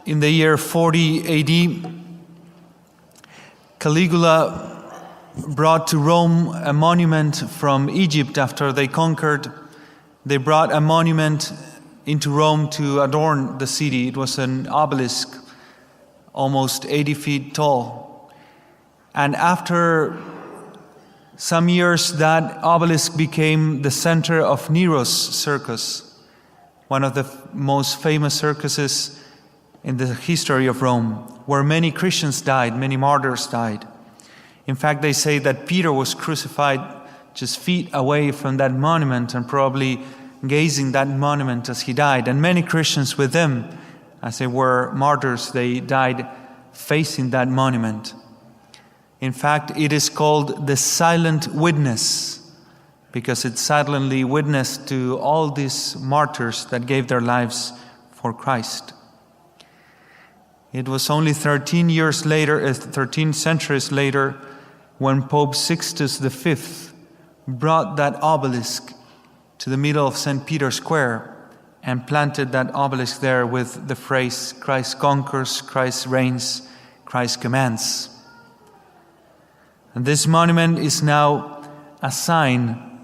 In the year 40 AD, Caligula brought to Rome a monument from Egypt after they conquered. They brought a monument into Rome to adorn the city. It was an obelisk, almost 80 feet tall. And after some years, that obelisk became the center of Nero's circus, one of the most famous circuses in the history of Rome, where many Christians died, many martyrs died. In fact, they say that Peter was crucified just feet away from that monument and probably gazing that monument as he died. And many Christians with him, as they were martyrs, they died facing that monument. In fact, it is called the silent witness because it silently witnessed to all these martyrs that gave their lives for Christ. It was only 13 centuries later, when Pope Sixtus V brought that obelisk to the middle of St. Peter's Square and planted that obelisk there with the phrase, "Christ conquers, Christ reigns, Christ commands." And this monument is now a sign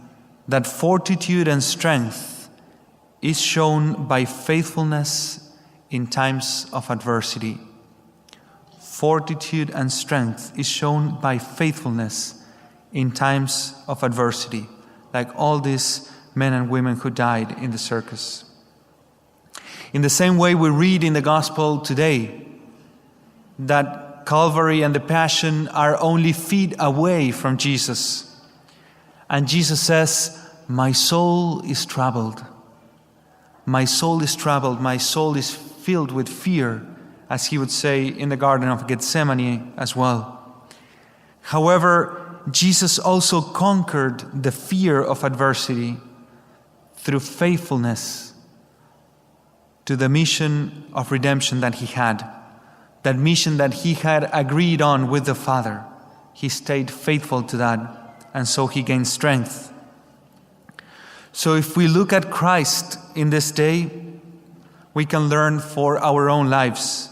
that fortitude and strength is shown by faithfulness in times of adversity. Fortitude and strength is shown by faithfulness in times of adversity, like all these men and women who died in the circus. In the same way, we read in the gospel today that Calvary and the Passion are only feet away from Jesus. And Jesus says, "My soul is troubled. My soul is troubled. My soul is filled with fear," as he would say in the Garden of Gethsemane as well. However, Jesus also conquered the fear of adversity through faithfulness to the mission of redemption that he had. That mission that he had agreed on with the Father. He stayed faithful to that, and so he gained strength. So if we look at Christ in this day, we can learn for our own lives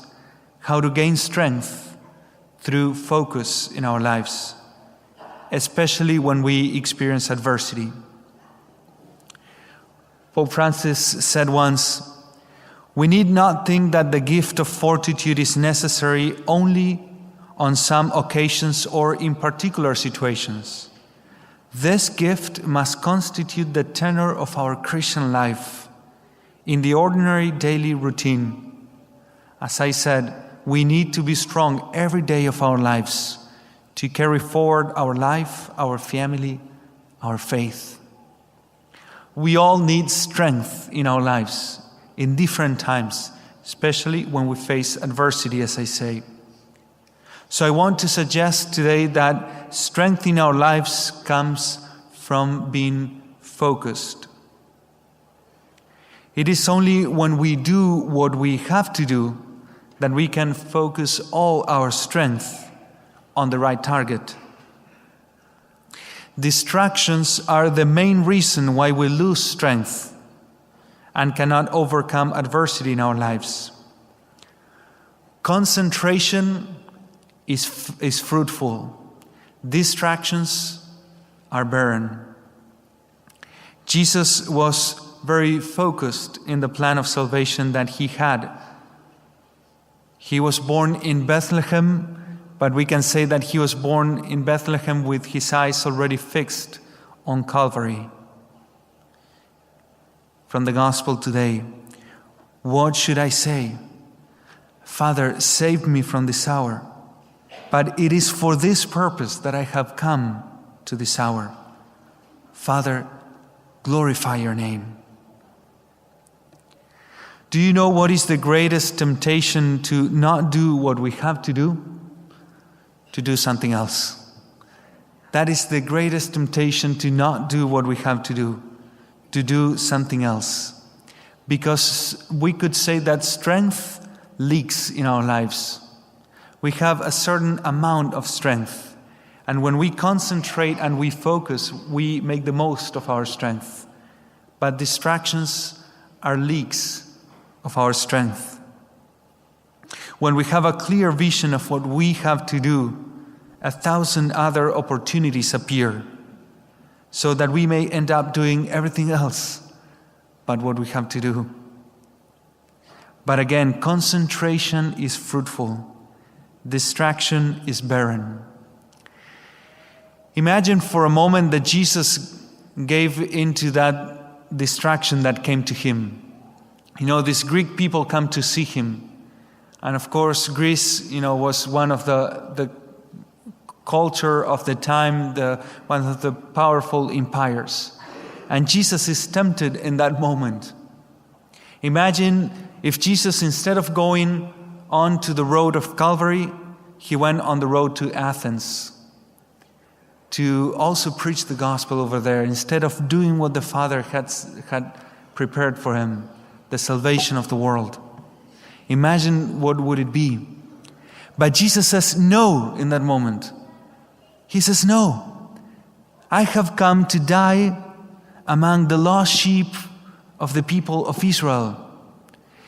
how to gain strength through focus in our lives, especially when we experience adversity. Pope Francis said once, "We need not think that the gift of fortitude is necessary only on some occasions or in particular situations. This gift must constitute the tenor of our Christian life in the ordinary daily routine. As I said, we need to be strong every day of our lives to carry forward our life, our family, our faith." We all need strength in our lives in different times, especially when we face adversity, as I say. So I want to suggest today that strength in our lives comes from being focused. It is only when we do what we have to do that we can focus all our strength on the right target. Distractions are the main reason why we lose strength and cannot overcome adversity in our lives. Concentration is fruitful. Distractions are barren. Jesus was very focused in the plan of salvation that he had. He was born in Bethlehem, but we can say that he was born in Bethlehem with his eyes already fixed on Calvary. From the gospel today, what should I say? Father, save me from this hour. But it is for this purpose that I have come to this hour. Father, glorify your name. Do you know what is the greatest temptation to not do what we have to do? To do something else. That is the greatest temptation, to not do what we have to do something else. Because we could say that strength leaks in our lives. We have a certain amount of strength. And when we concentrate and we focus, we make the most of our strength. But distractions are leaks of our strength. when we have a clear vision of what we have to do, 1,000 other opportunities appear so that we may end up doing everything else but what we have to do. But again, concentration is fruitful. Distraction is barren. Imagine for a moment that Jesus gave into that distraction that came to him. These Greek people come to see him. And of course, Greece, was one of the culture of the time, one of the powerful empires. And Jesus is tempted in that moment. Imagine if Jesus, instead of going on to the road of Calvary, he went on the road to Athens to also preach the gospel over there, instead of doing what the Father had prepared for him, the salvation of the world. Imagine what would it be. But Jesus says no in that moment. He says, no, I have come to die among the lost sheep of the people of Israel.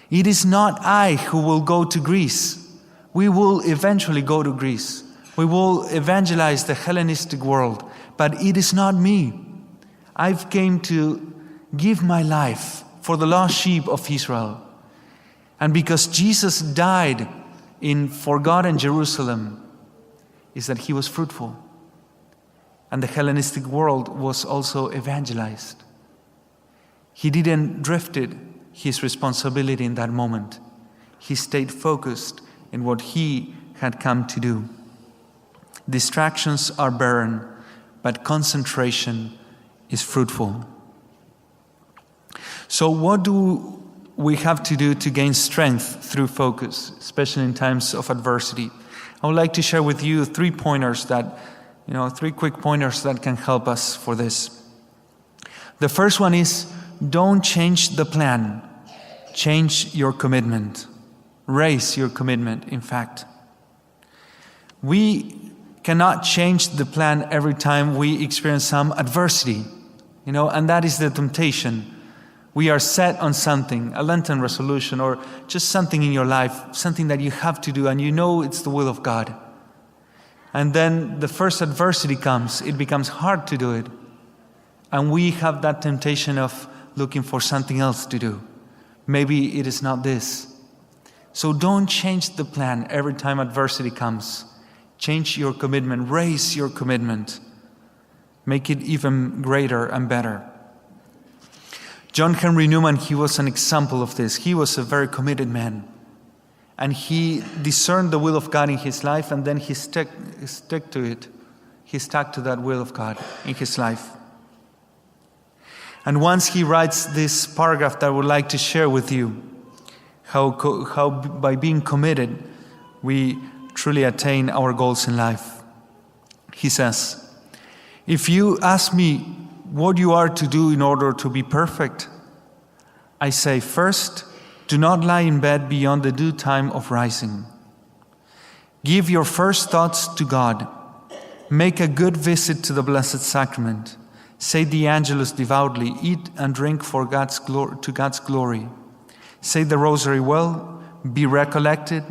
It is not I who will go to Greece. We will eventually go to Greece. We will evangelize the Hellenistic world. But it is not me. I've came to give my life for the lost sheep of Israel. And because Jesus died in forgotten Jerusalem, is that he was fruitful. And the Hellenistic world was also evangelized. He didn't drifted his responsibility in that moment. He stayed focused in what he had come to do. Distractions are barren, but concentration is fruitful. So what do we have to do to gain strength through focus, especially in times of adversity? I would like to share with you three quick pointers that can help us for this. The first one is, don't change the plan. Change your commitment. Raise your commitment, in fact. We cannot change the plan every time we experience some adversity, and that is the temptation. We are set on something, a Lenten resolution, or just something in your life, something that you have to do, and it's the will of God. And then the first adversity comes, it becomes hard to do it. And we have that temptation of looking for something else to do. Maybe it is not this. So don't change the plan every time adversity comes. Change your commitment, raise your commitment. Make it even greater and better. John Henry Newman, he was an example of this. He was a very committed man. And he discerned the will of God in his life, and then he stuck to it. He stuck to that will of God in his life. And once he writes this paragraph that I would like to share with you, how by being committed, we truly attain our goals in life. He says, if you ask me what you are to do in order to be perfect, I say, first, do not lie in bed beyond the due time of rising. Give your first thoughts to God. Make a good visit to the Blessed Sacrament. Say the Angelus devoutly. Eat and drink to God's glory. Say the Rosary well. Be recollected.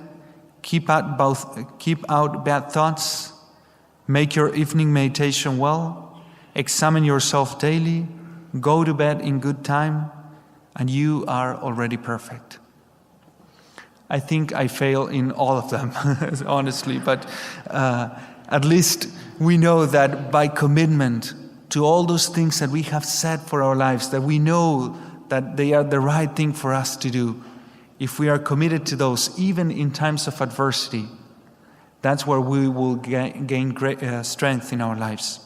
Keep out bad thoughts. Make your evening meditation well. Examine yourself daily. Go to bed in good time. And you are already perfect. I think I fail in all of them, honestly, but at least we know that by commitment to all those things that we have set for our lives, that we know that they are the right thing for us to do, if we are committed to those, even in times of adversity, that's where we will gain great strength in our lives.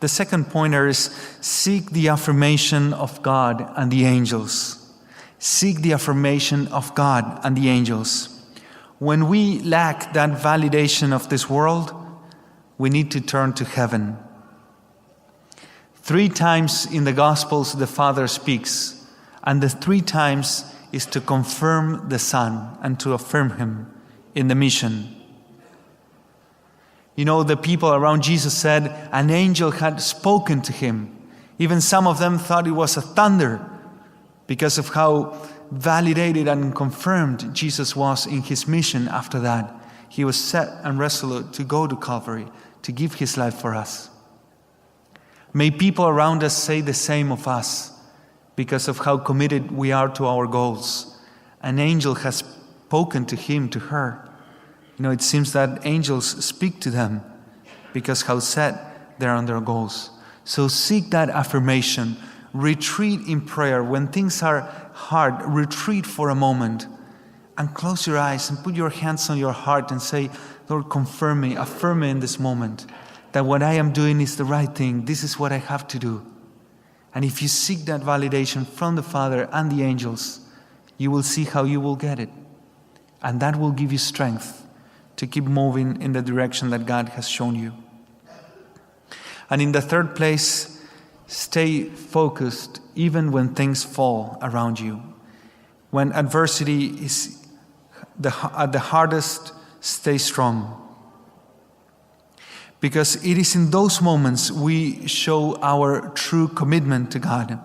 The second pointer is seek the affirmation of God and the angels. Seek the affirmation of God and the angels. When we lack that validation of this world, we need to turn to heaven. 3 times in the Gospels the Father speaks, and the 3 times is to confirm the Son and to affirm him in the mission. The people around Jesus said an angel had spoken to him. Even some of them thought it was a thunder because of how validated and confirmed Jesus was in his mission after that. He was set and resolute to go to Calvary, to give his life for us. May people around us say the same of us because of how committed we are to our goals. An angel has spoken to him, to her. It seems that angels speak to them because how set they're on their goals. So seek that affirmation. Retreat in prayer. When things are hard, retreat for a moment and close your eyes and put your hands on your heart and say, Lord, confirm me, affirm me in this moment that what I am doing is the right thing. This is what I have to do. And if you seek that validation from the Father and the angels, you will see how you will get it. And that will give you strength to keep moving in the direction that God has shown you. And in the third place, stay focused even when things fall around you. When adversity is at the hardest, stay strong. Because it is in those moments we show our true commitment to God.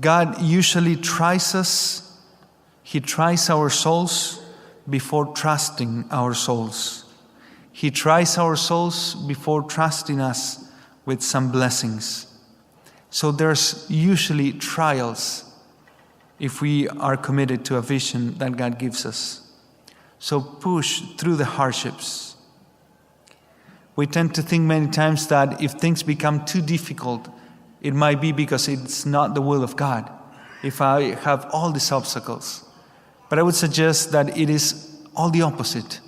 God usually tries us. He tries our souls before trusting our souls. He tries our souls before trusting us with some blessings. So there's usually trials if we are committed to a vision that God gives us. So push through the hardships. We tend to think many times that if things become too difficult, it might be because it's not the will of God, if I have all these obstacles. But I would suggest that it is all the opposite.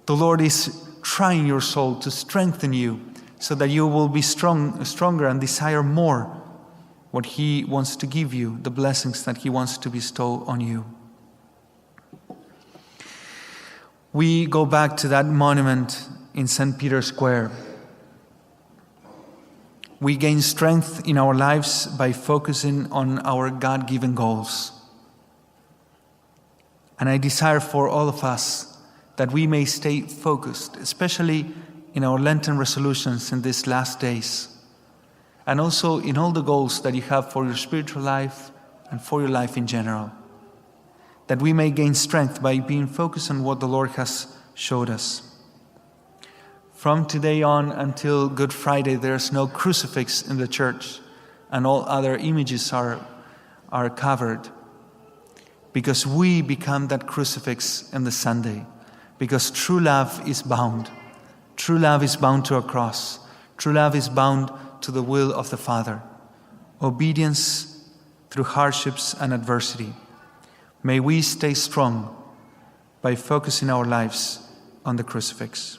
The Lord is trying your soul to strengthen you so that you will be stronger and desire more what He wants to give you, the blessings that He wants to bestow on you. We go back to that monument in St. Peter's Square. We gain strength in our lives by focusing on our God-given goals. And I desire for all of us that we may stay focused, especially in our Lenten resolutions in these last days, and also in all the goals that you have for your spiritual life and for your life in general. That we may gain strength by being focused on what the Lord has showed us. From today on until Good Friday, there's no crucifix in the church, and all other images are covered. Because we become that crucifix in the Sunday. Because true love is bound. True love is bound to a cross. True love is bound to the will of the Father. Obedience through hardships and adversity. May we stay strong by focusing our lives on the crucifix.